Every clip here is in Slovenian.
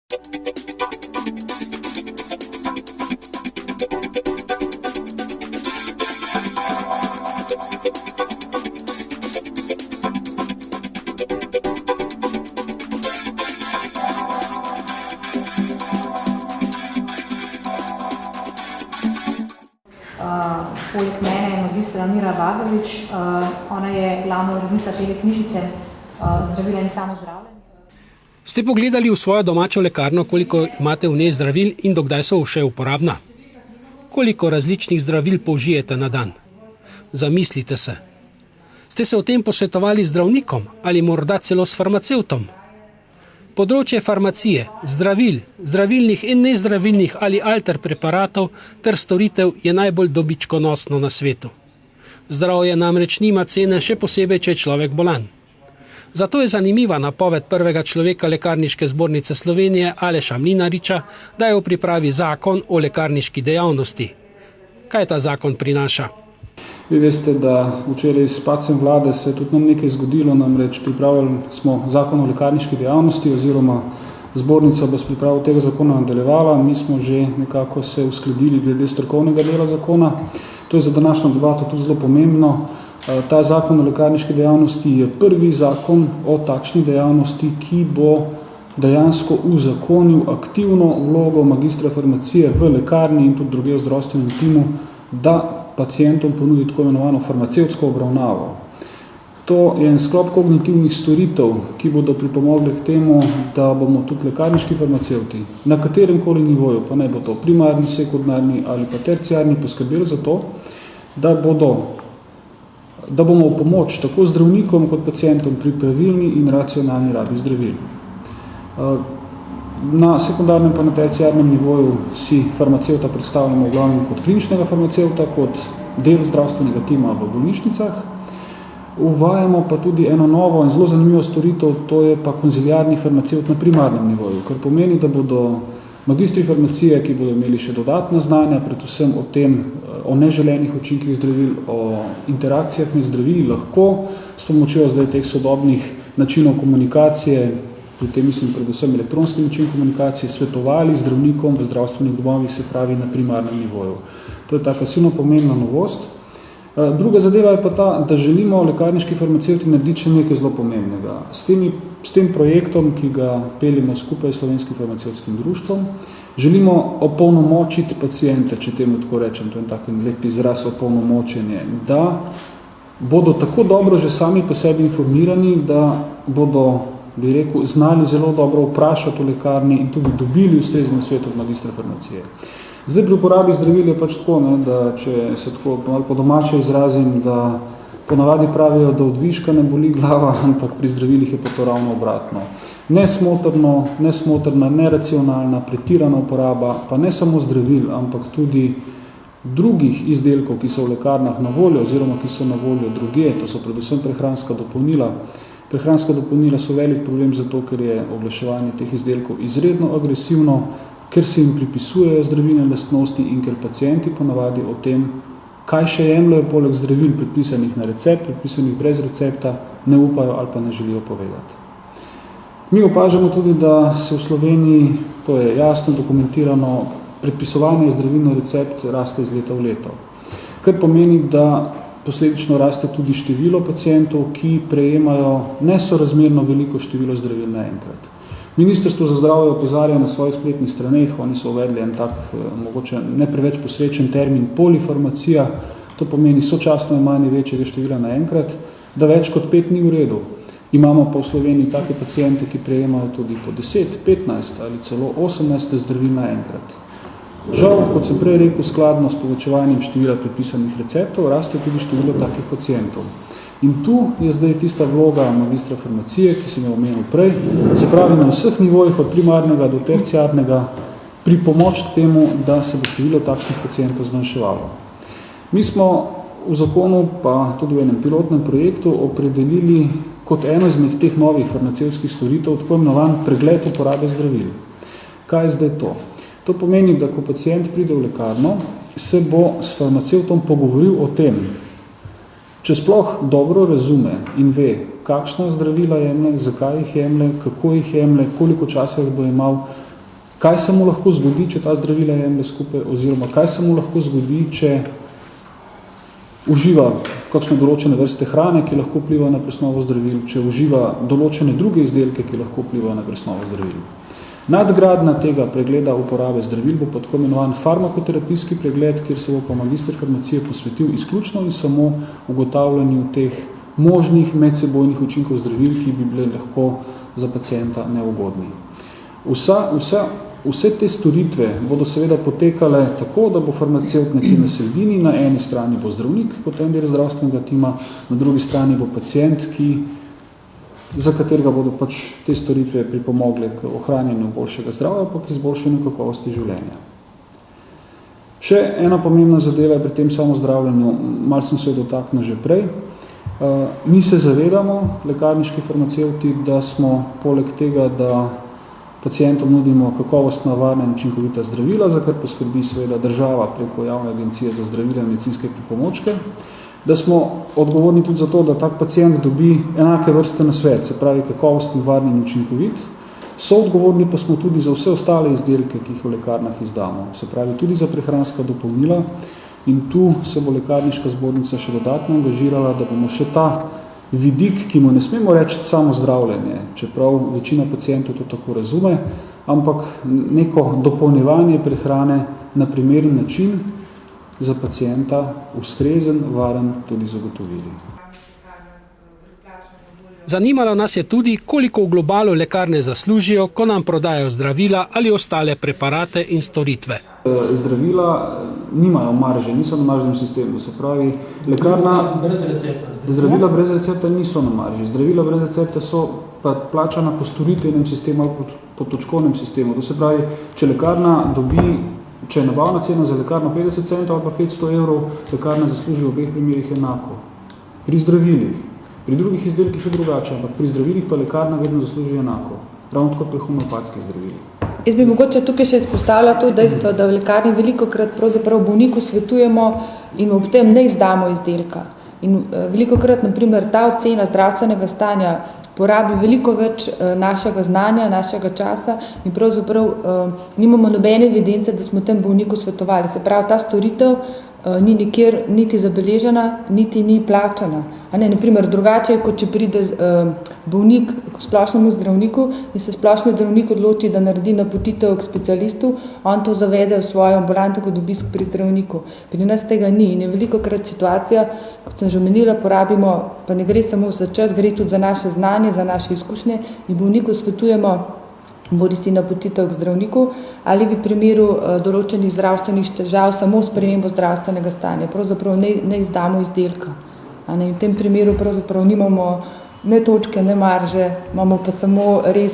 Poleg mene je magistra Mira Bazovič, ona je glavna urednica te knjižice Zdravila in samozdravljenje. Ste pogledali v svojo domačo lekarno, koliko imate v njej zdravil in dokdaj so še uporabna? Koliko različnih zdravil použijete na dan? Zamislite se. Ste se o tem posvetovali z zdravnikom ali morda celo s farmacevtom? Področje farmacije, zdravil, zdravilnih in nezdravilnih ali alter preparatov ter storitev je najbolj dobičkonosno na svetu. Zdravje namreč nima cene, še posebej, če je človek bolan. Zato je zanimiva napoved prvega človeka Lekarniške zbornice Slovenije Aleša Mlinariča, da je v pripravi zakon o lekarniški dejavnosti. Kaj ta zakon prinaša? Vi veste, da včeraj s padcem vlade se je tudi nam nekaj zgodilo, namreč pripravili smo zakon o lekarniški dejavnosti oziroma zbornica bo s pripravo tega zakona nadaljevala. Mi smo že nekako se uskladili glede strokovnega dela zakona. To je za današnjo debato tudi zelo pomembno. Ta zakon o lekarniški dejavnosti je prvi zakon o takšni dejavnosti, ki bo dejansko uzakonil aktivno vlogo magistra farmacije v lekarni in tudi druge v zdravstvenem timu, da pacientom ponudi tako imenovano farmacevtsko obravnavo. To je en sklop kognitivnih storitev, ki bodo pripomogli k temu, da bomo tudi lekarniški farmacevti na katerem koli nivoju, pa naj bo to primarni, sekundarni ali pa terciarni, poskrbeli za to, da bomo v pomoč tako zdravnikom kot pacientom pri pravilni in racionalni rabi zdravil. Na sekundarnem pa na terciarnem nivoju si farmacevta predstavljamo v glavnem kot kliničnega farmacevta, kot del zdravstvenega tima v bolnišnicah. Uvajamo pa tudi eno novo in zelo zanimivo storitev, to je pa konziliarni farmacevt na primarnem nivoju, kar pomeni, da bodo magistri farmacije, ki bodo imeli še dodatna znanja, predvsem o tem, o neželenih učinkih zdravil, o interakcijah med zdravili, lahko s pomočjo zdaj teh sodobnih načinov komunikacije, pri tem mislim predvsem elektronski način komunikacije, svetovali zdravnikom v zdravstvenih domovih, se pravi na primarnem nivoju. To je taka silno pomembna novost. Druga zadeva je pa ta, da želimo lekarniški farmacevti narediti še nekaj zelo pomembnega. S tem projektom, ki ga peljemo skupaj s Slovenskim farmacevtskim društvom, želimo opolnomočiti paciente, če temu tako rečem, to je tak lep izraz opolnomočenje, da bodo tako dobro že sami po sebi informirani, da bodo, bi rekel, znali zelo dobro vprašati v lekarni in tudi dobili ustrezni nasvet od magistra farmacije. Zdaj pri uporabi zdravil je pač tako, da če se tako malo po domače izrazim, da ponavadi pravijo, da od viška ne boli glava, ampak pri zdravilih je pa to ravno obratno. Nesmotrna, neracionalna, pretirana uporaba, pa ne samo zdravil, ampak tudi drugih izdelkov, ki so v lekarnah na voljo oziroma ki so na voljo drugje, to so predvsem prehranska dopolnila. Prehranska dopolnila so velik problem zato, ker je oglaševanje teh izdelkov izredno agresivno, ker se jim pripisujejo zdravilne lastnosti in ker pacienti ponavadi o tem, kaj še jemljajo poleg zdravil predpisanih na recept, predpisanih brez recepta, ne upajo ali pa ne želijo povedati. Mi opažamo tudi, da se v Sloveniji, to je jasno dokumentirano, predpisovanje zdravil na recept raste iz leta v leto. Kar pomeni, da posledično raste tudi število pacientov, ki prejemajo nesorazmerno veliko število zdravil naenkrat. Ministrstvo za zdravje opozarja na svojih spletnih straneh, oni so uvedli en tak, mogoče ne preveč posrečen termin polifarmacija, to pomeni sočasno imanje večjega števila naenkrat, da več kot 5 ni v redu. Imamo pa v Sloveniji take paciente, ki prejemajo tudi po 10, 15 ali celo 18 zdravil naenkrat. Žal, kot sem prej rekel, skladno s povečevanjem števila predpisanih receptov, raste tudi število takih pacientov. In tu je zdaj tista vloga magistra farmacije, ki sem jo omenil prej, se pravi na vseh nivojih od primarnega do terciarnega, pri pomoč k temu, da se bo število takšnih pacientov zmanjševalo. Mi smo v zakonu, pa tudi v enem pilotnem projektu, opredelili kot eno izmed teh novih farmacevtskih storitev tako imenovan pregled uporabe zdravil. Kaj je zdaj to? To pomeni, da ko pacient pride v lekarno, se bo s farmacevtom pogovoril o tem, če sploh dobro razume in ve, kakšna zdravila jemlje, zakaj jih jemlje, kako jih jemlje, koliko časa jih bo imel, kaj se mu lahko zgodi, če ta zdravila jemlje skupaj, oziroma kaj se mu lahko zgodi, če uživa kakšne določene vrste hrane, ki lahko vpliva na presnovo zdravil, če uživa določene druge izdelke, ki lahko vplivajo na presnovo zdravil. Nadgradnja tega pregleda uporabe zdravil bo pa tako imenovan farmakoterapijski pregled, kjer se bo pa magister farmacije posvetil izključno in samo ugotavljanju teh možnih medsebojnih učinkov zdravil, ki bi bile lahko za pacienta neugodni. Vse te storitve bodo seveda potekale tako, da bo farmacevt nekje na sredini, na eni strani bo zdravnik kot en del zdravstvenega tima, na drugi strani bo pacient, za katerega bodo pač te storitve pripomogle k ohranjanju boljšega zdravja, pa k izboljšanju kakovosti življenja. Še ena pomembna zadeva je pri tem samozdravljenju, malo sem se dotaknil že prej. Mi se zavedamo, lekarniški farmacevti, da smo poleg tega, da pacientom nudimo kakovostna, varna in učinkovita zdravila, za kar poskrbi seveda država preko Javne agencije za zdravila in medicinske pripomočke, da smo odgovorni tudi za to, da tak pacient dobi enake vrste nasvet, se pravi kakovosten, varni in učinkovit. Soodgovorni pa smo tudi za vse ostale izdelke, ki jih v lekarnah izdamo, se pravi tudi za prehranska dopolnila, in tu se bo lekarniška zbornica še dodatno angažirala, da bomo še ta vidik, ki mu ne smemo reči samo zdravljenje, čeprav večina pacientov to tako razume, ampak neko dopolnjevanje prehrane na primeren način za pacienta ustrezen, varen tudi zagotovili. Zanimalo nas je tudi, koliko v globalu lekarne zaslužijo, ko nam prodajo zdravila ali ostale preparate in storitve. Zdravila nimajo marže, niso na maržnem sistemu, se pravi, lekarna zdravila brez recepta niso na marži. Zdravila brez recepta so pa plačana po storitvenem sistemu ali po točkovnem sistemu. To se pravi, če je nabavna cena za lekarno 50 centov ali pa 500 evrov, lekarna zasluži v obeh primerih enako. Pri zdravilih, pri drugih izdelkih je drugače, ampak pri zdravilih pa lekarna vedno zasluži enako. Ravno tako pri homeopatskih zdravilih. Jaz bi mogoče tukaj še izpostavila to dejstvo, da v lekarni velikokrat pravzaprav bolniku svetujemo in ob tem ne izdamo izdelka. In velikokrat, na primer, ta ocena zdravstvenega stanja porabi veliko več našega znanja, našega časa in pravzaprav nimamo nobene evidence, da smo tem bolniku svetovali. Se pravi, ta storitev ni nikjer niti zabeležena, niti ni plačana. Naprimer, drugače je, kot če pride bolnik k splošnemu zdravniku in se splošni zdravnik odloči, da naredi napotitev k specialistu, on to zavede v svojo ambulanto kot obisk pri zdravniku. Pri nas tega ni in je velikokrat situacija, kot sem že omenila, porabimo, pa ne gre samo za čas, gre tudi za naše znanje, za naše izkušnje in bolniku svetujemo bodi si napotitev k zdravniku ali v primeru določenih zdravstvenih težav samo spremembo zdravstvenega stanja. Pravzaprav ne izdamo izdelka. In v tem primeru pravzaprav nimamo ne točke, ne marže, imamo pa samo res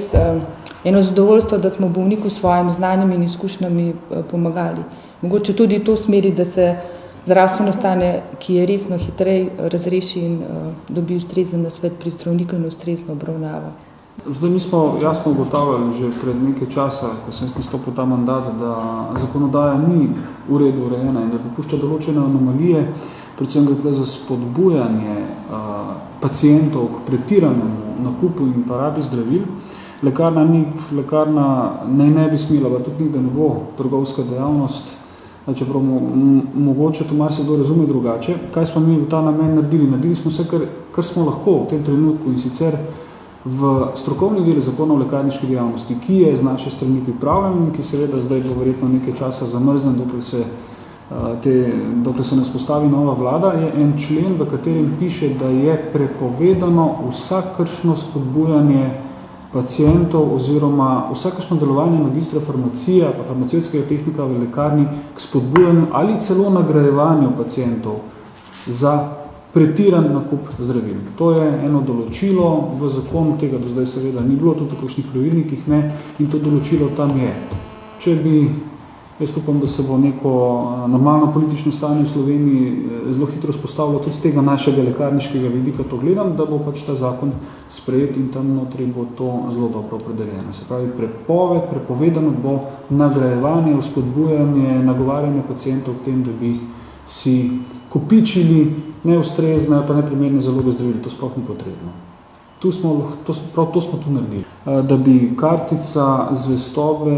eno zadovoljstvo, da smo bolniku s svojim znanjem in izkušnjami pomagali. Mogoče tudi to smeri, da se zdravstveno stanje, ki je resno hitrej, razreši in dobi ustrezen nasvet pri zdravniku in ustrezno obravnavo. Zdaj mi smo jasno ugotavljali že pred nekaj časa, ko sem nastopil ta mandat, da zakonodaja ni v redu urejena in da dopušča določene anomalije, predvsem gre za spodbujanje pacientov k pretiranemu nakupu in porabi zdravil. Lekarna ne bi smela, pa tudi nikdar ne bo trgovska dejavnost, čeprav mogoče to marsikdo razume drugače. Kaj smo mi v ta namen naredili? Naredili smo vse, kar smo lahko v tem trenutku in sicer v strokovni del zakona o lekarniški dejavnosti, ki je z naše strani pripravljen in ki seveda zdaj bo verjetno nekaj časa zamrznen, dokler se ne vzpostavi nova vlada, je en člen, v katerem piše, da je prepovedano vsakršno spodbujanje pacientov oziroma vsakršno delovanje magistra farmacije pa farmacevtskega tehnika v lekarni k spodbujanju ali celo nagrajevanju pacientov za pretiran nakup zdravil. To je eno določilo v zakonu, tega do zdaj seveda ni bilo, tudi v kakšnih pravilnikih ne, in to določilo tam je. Če bi, jaz upam, da se bo neko normalno politično stanje v Sloveniji zelo hitro spostavilo tudi z tega našega lekarniškega vidika, to gledam, da bo pač ta zakon sprejet in tam notri bo to zelo dobro opredeljeno. Se pravi, prepovedano bo nagrajevanje, vzpodbujanje, nagovarjanje pacientov k tem, da bi si kopičili neustrezne pa neprimerne zaloge zdravil, to sploh ni potrebno. Prav to smo tu naredili. Da bi kartica zvestobe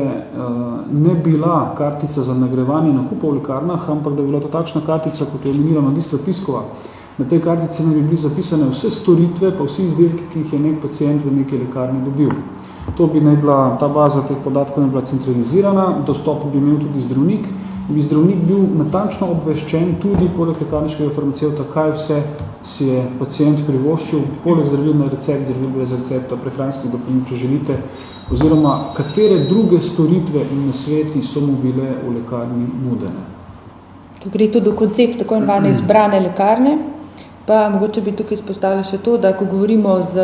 ne bila kartica za nagrajevanje nakupa v lekarnah, ampak da bi bila to takšna kartica, kot je omenila magistra Piskova. Na tej kartici ne bi bili zapisane vse storitve, pa vsi izdelki, ki jih je nek pacient v neki lekarni dobil. To bi ta baza teh podatkov ne bila centralizirana, dostop bi imel tudi zdravnik, bi zdravnik bil natančno obveščen tudi poleg lekarniškega farmacevta, kaj vse si je pacient privoščil, poleg zdravil na recept, zdravil brez recepta, prehranskih dopolnil, če želite, oziroma katere druge storitve in nasveti so mu bile v lekarni nudene. Tu gre tudi v koncept tako imenovane izbrane lekarne, pa mogoče bi tukaj izpostavila še to, da ko govorimo z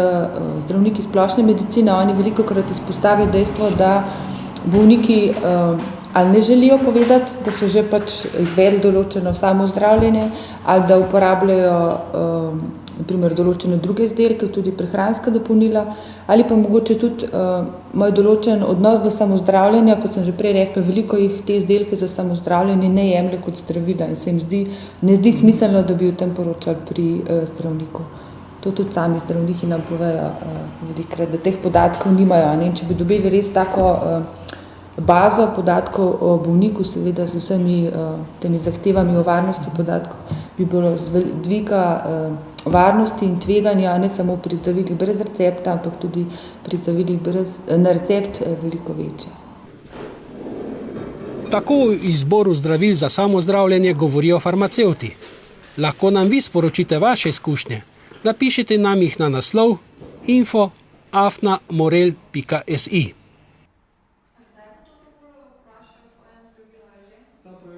zdravniki splošne medicine, oni velikokrat izpostavijo dejstvo, da bolniki ali ne želijo povedati, da so že izvedli določeno samozdravljenje, ali da uporabljajo na primer določene druge izdelke, tudi prehranska dopolnila, ali pa mogoče tudi imajo določen odnos do samozdravljenja, kot sem že prej rekla, veliko jih te izdelke za samozdravljenje ne jemlje kot zdravila in se jim ne zdi smiselno, da bi o tem poročali pri zdravniku. To tudi sami zdravniki nam povejo, velikokrat, da teh podatkov nimajo. In če bi dobili res tako bazo podatkov o bolniku, seveda z vsemi temi zahtevami o varnosti podatkov, bi bilo z dviga varnosti in tveganja ne samo pri zdravilih brez recepta, ampak tudi pri zdravilih na recept veliko večje. Tako o izboru zdravil za samozdravljenje govorijo farmacevti. Lahko nam vi sporočite vaše izkušnje. Napišite nam jih na naslov info@morel.si.